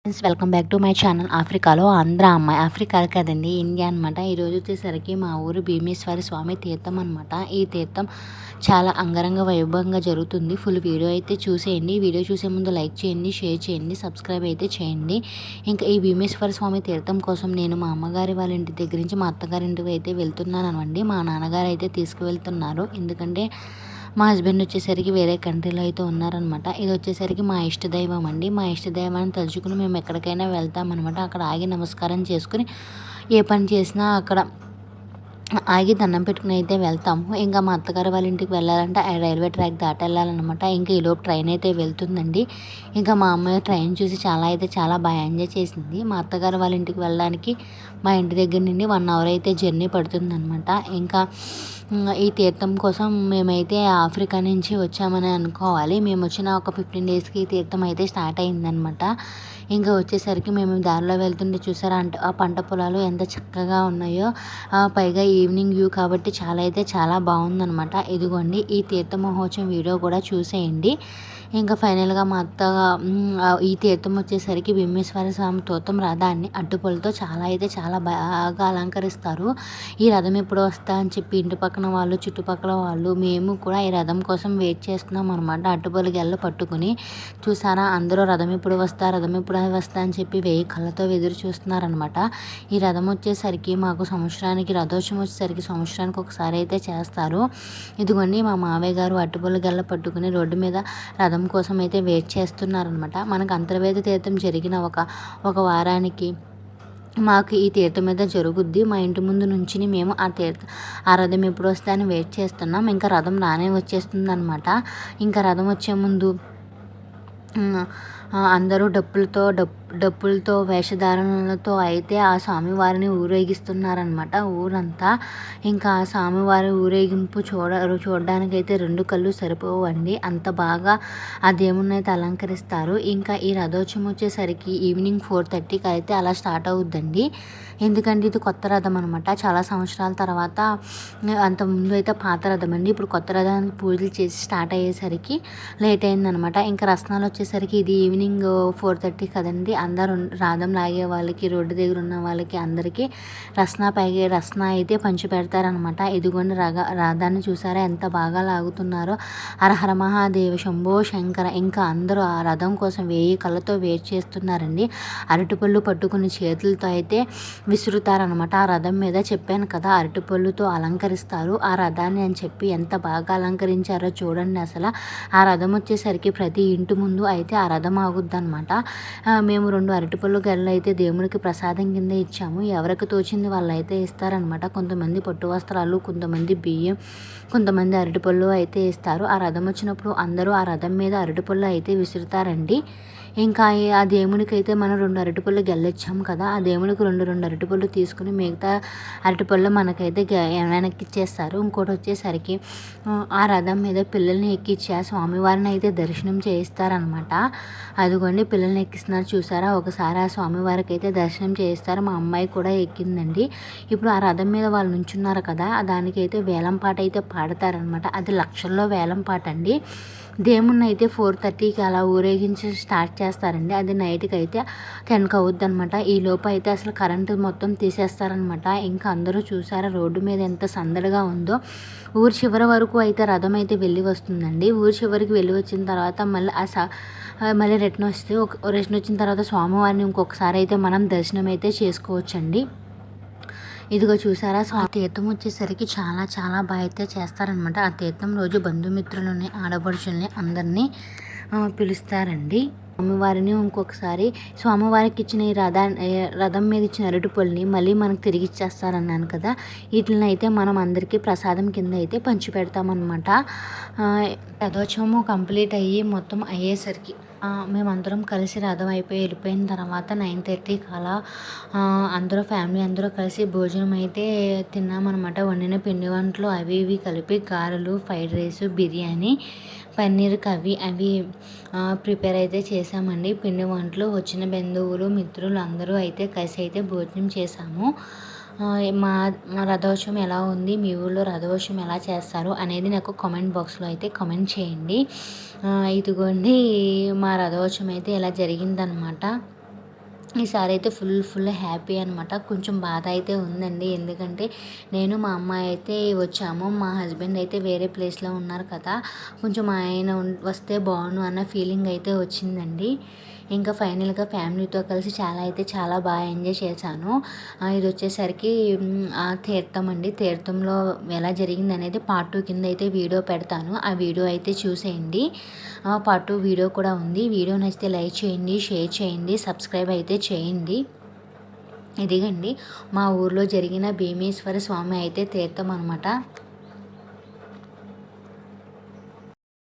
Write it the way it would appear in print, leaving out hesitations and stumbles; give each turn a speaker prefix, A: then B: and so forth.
A: Friends, welcome back to my channel. ఆఫ్రికాలో ఆంధ్ర అమ్మాయి, Africa కదండి, ఇండియా అనమాట. ఈరోజు వచ్చేసరికి మా ఊరు భీమేశ్వర స్వామి తీర్థం అనమాట. ఈ తీర్థం చాలా అంగరంగ వైభవంగా జరుగుతుంది. ఫుల్ వీడియో అయితే చూసేయండి. వీడియో చూసే ముందు లైక్ చేయండి, షేర్ చేయండి, సబ్స్క్రైబ్ అయితే చేయండి. ఇంకా ఈ భీమేశ్వర స్వామి తీర్థం కోసం నేను మా అమ్మగారి వాళ్ళ ఇంటి దగ్గర నుంచి మా అత్తగారి ఇంటికి అయితే వెళ్తున్నాను అండి. మా నాన్నగారు అయితే తీసుకువెళ్తున్నారు, ఎందుకంటే మా హస్బెండ్ వచ్చేసరికి వేరే కంట్రీలో అయితే ఉన్నారనమాట. ఇది వచ్చేసరికి మా ఇష్టదైవం అండి. మా ఇష్టదైవాన్ని తలుచుకుని మేము ఎక్కడికైనా వెళ్తామన్నమాట. అక్కడ ఆగి నమస్కారం చేసుకుని ఏ పని చేసినా అక్కడ ఆగి దండం పెట్టుకుని అయితే వెళ్తాము. ఇంకా మా అత్తగారు వాళ్ళ ఇంటికి వెళ్ళాలంటే ఆ రైల్వే ట్రాక్ దాటి వెళ్ళాలన్నమాట. ఇంకా ఈలోపు ట్రైన్ అయితే వెళ్తుందండి. ఇంకా మా అమ్మాయి ట్రైన్ చూసి చాలా బాగా ఎంజాయ్ చేసింది. మా అత్తగారు వాళ్ళ ఇంటికి వెళ్ళడానికి మా ఇంటి దగ్గర నుండి 1 అవర్ అయితే జర్నీ పడుతుందన్నమాట. ఇంకా ఈ తీర్థం కోసం మేమైతే ఆఫ్రికా నుంచి వచ్చామని అనుకోవాలి. మేము వచ్చిన ఒక 15 డేస్కి ఈ తీర్థం అయితే స్టార్ట్ అయిందనమాట. ఇంకా వచ్చేసరికి మేము దారిలో వెళ్తుంటే చూసారా ఆ పంట పొలాలు ఎంత చక్కగా ఉన్నాయో. పైగా ఈవినింగ్ వ్యూ కాబట్టి చాలా బాగుందనమాట. ఇదిగోండి ఈ తీర్థ మహోత్సవం వీడియో కూడా చూసేయండి. ఇంకా ఫైనల్గా మా అత్త ఈ తీర్థం వచ్చేసరికి భీమేశ్వర స్వామి తోతం రథాన్ని అడ్డుపొలతో చాలా బాగా అలంకరిస్తారు. ఈ రథం ఎప్పుడు వస్తా అని చెప్పి ఇంటి పక్కన వాళ్ళు, చుట్టుపక్కల వాళ్ళు, మేము కూడా ఈ రథం కోసం వెయిట్ చేస్తున్నాం అనమాట. అడ్డుపొలి గెల్ల పట్టుకుని చూసారా, అందరూ రథం ఎప్పుడు వస్తా అని చెప్పి 1000 కళ్ళతో ఎదురు చూస్తున్నారనమాట. ఈ రథం వచ్చేసరికి మాకు రథోత్సవం వచ్చేసరికి సంవత్సరానికి ఒకసారి అయితే చేస్తారు. ఇదిగోండి మా మావయ్య గారు అట్టుపొలి గెల్ల పట్టుకుని రోడ్డు మీద రథం కోసం అయితే వెయిట్ చేస్తున్నారనమాట. మనకు అంతర్వేద తీర్థం జరిగిన ఒక వారానికి మాకు ఈ తీర్థం మీద జరుగుద్ది. మా ఇంటి ముందు నుంచి మేము ఆ రథం ఎప్పుడు వస్తా అని వెయిట్ చేస్తున్నాం. ఇంకా రథం రానే వచ్చేస్తుంది అనమాట. ఇంకా రథం వచ్చే ముందు అందరూ డప్పులతో వేషధారణలతో అయితే ఆ స్వామివారిని ఊరేగిస్తున్నారనమాట ఊరంతా. ఇంకా ఆ స్వామివారి ఊరేగింపు చూడడానికైతే 2 కళ్ళు సరిపోవండి, అంత బాగా ఆ దేవుణ్ణి అయితే అలంకరిస్తారు. ఇంకా ఈ రథోత్సవం వచ్చేసరికి ఈవినింగ్ 4:30కి అయితే అలా స్టార్ట్ అవుద్దండి. ఎందుకంటే ఇది కొత్త రథం అనమాట. చాలా సంవత్సరాల తర్వాత, అంతకుముందు అయితే పాత రథం అండి. ఇప్పుడు కొత్త రథానికి పూజలు చేసి స్టార్ట్ అయ్యేసరికి లేట్ అయిందనమాట. ఇంకా రత్నాలు వచ్చేసరికి ఇది ఈవినింగ్ 4:30 కదండి. అందరూ రథం లాగే వాళ్ళకి, రోడ్డు దగ్గర ఉన్న వాళ్ళకి అందరికీ రస్నా అయితే పంచి పెడతారనమాట. ఇదిగోండి రథాన్ని చూసారా ఎంత బాగా లాగుతున్నారో. హరహర మహాదేవ శంభో శంకర. ఇంకా అందరూ ఆ రథం కోసం 1000 కళ్ళతో వెయిట్ చేస్తున్నారండి. అరటిపళ్ళు పట్టుకుని చేతులతో అయితే విసురుతారనమాట. ఆ రథం మీద చెప్పాను కదా, అరటిపళ్ళుతో అలంకరిస్తారు ఆ రథాన్ని అని చెప్పి ఎంత బాగా అలంకరించారో చూడండి. అసలు ఆ రథం వచ్చేసరికి ప్రతి ఇంటి ముందు అయితే ఆ రథం ఆగుద్దనమాట. మేము 2 అరటిపళ్ళు గెలలు అయితే దేవుడికి ప్రసాదం కింద ఇచ్చాము. ఎవరికి తోచింది వాళ్ళు అయితే ఇస్తారనమాట. కొంతమంది పట్టు వస్త్రాలు, కొంతమంది బియ్యం, కొంతమంది అరటిపళ్ళు అయితే ఇస్తారు. ఆ రథం వచ్చినప్పుడు అందరూ ఆ రథం మీద అరటిపళ్ళు అయితే విసురుతారండి. ఇంకా ఆ దేవునికి అయితే మనం 2 అరటిపళ్ళు గెల్లిచ్చాము కదా, ఆ దేవునికి 2 అరటిపళ్ళు తీసుకుని మిగతా అరటిపళ్ళు మనకైతే వెనక్కి ఇచ్చేస్తారు. ఇంకోటి వచ్చేసరికి ఆ రథం మీద పిల్లల్ని ఎక్కించి ఆ స్వామివారిని అయితే దర్శనం చేయిస్తారనమాట. అదిగోండి పిల్లల్ని ఎక్కిస్తున్నారు చూసారా. ఒకసారి ఆ స్వామివారికి అయితే దర్శనం చేయిస్తారు. మా అమ్మాయి కూడా ఎక్కిందండి. ఇప్పుడు ఆ రథం మీద వాళ్ళు నుంచున్నారు కదా, దానికైతే వేలం పాట అయితే పాడతారనమాట. అది లక్షల్లో వేలం పాట అండి. దేవుణ్ణి అయితే 4:30కి అలా ఊరేగించి స్టార్ట్ చేస్తారండి. అది నైట్కి అయితే 10కి అవుద్ది అనమాట. ఈ లోపు అయితే అసలు కరెంటు మొత్తం తీసేస్తారనమాట. ఇంకా అందరూ చూసారా రోడ్డు మీద ఎంత సందడిగా ఉందో. ఊరి చివరి వరకు అయితే రథం అయితే వెళ్ళి వస్తుందండి. ఊరి చివరికి వెళ్ళి వచ్చిన తర్వాత మళ్ళీ రిటర్న్ వచ్చిన తర్వాత స్వామివారిని ఇంకొకసారి అయితే మనం దర్శనం అయితే చేసుకోవచ్చండి. ఇదిగో చూసారా, ఆ తీర్థం వచ్చేసరికి చాలా బాగా అయితే చేస్తారనమాట. ఆ తీర్థం రోజు బంధుమిత్రులని, ఆడపడుచుల్ని అందరినీ పిలుస్తారండి. స్వామివారిని ఇంకొకసారి స్వామివారికి ఇచ్చిన ఈ రథం మీద ఇచ్చిన అరటిపళ్ళని మళ్ళీ మనకు తిరిగి ఇచ్చేస్తారన్నాను కదా, వీటిని అయితే మనం అందరికీ ప్రసాదం కింద అయితే పంచి పెడతామన్నమాట. రథోత్సవం కంప్లీట్ అయ్యి మొత్తం అయ్యేసరికి మేమందరం కలిసి రథం అయిపోయి వెళ్ళిపోయిన తర్వాత 9:30కి అలా ఫ్యామిలీ అందరూ కలిసి భోజనం అయితే తిన్నామన్నమాట. వండిన పిండి వంటలు అవి ఇవి కలిపి గారెలు, fried rice, biryani, paneer curry అవి ప్రిపేర్ అయితే చేసామండి. పిండి వంటలు వచ్చిన బంధువులు, మిత్రులు అందరూ అయితే కలిసి అయితే భోజనం చేసాము. మా రథోత్సవం ఎలా ఉంది, మీ ఊళ్ళో రథోత్సవం ఎలా చేస్తారు అనేది నాకు కామెంట్ బాక్స్లో అయితే కామెంట్ చేయండి. ఇదిగోండి మా రథోత్సవం అయితే ఇలా జరిగిందనమాట. ఈసారి అయితే ఫుల్ హ్యాపీ అనమాట. కొంచెం బాధ అయితే ఉందండి. ఎందుకంటే నేను మా అమ్మాయి అయితే వచ్చాము. మా హస్బెండ్ అయితే వేరే ప్లేస్‌లో ఉన్నారు కదా! కొంచెం ఆయన వస్తే బావుండు అన్న ఫీలింగ్ అయితే వచ్చిందండి. ఇంకా ఫైనల్‌గా ఫ్యామిలీతో కలిసి చాలా బాగా ఎంజాయ్ చేశాను. ఇదొచ్చేసరికి తీర్థం అండి. తీర్థంలో ఎలా జరిగిందనేది పార్ట్ 2 కింద అయితే వీడియో పెడతాను. ఆ వీడియో అయితే చూసేయండి. పార్ట్ 2 వీడియో కూడా ఉంది. వీడియో నచ్చితే లైక్ చేయండి, షేర్ చేయండి, సబ్స్క్రైబ్ అయితే చేయండి. ఇదిగండి మా ఊర్లో జరిగిన భీమేశ్వర స్వామి అయితే తీర్థం అనమాట.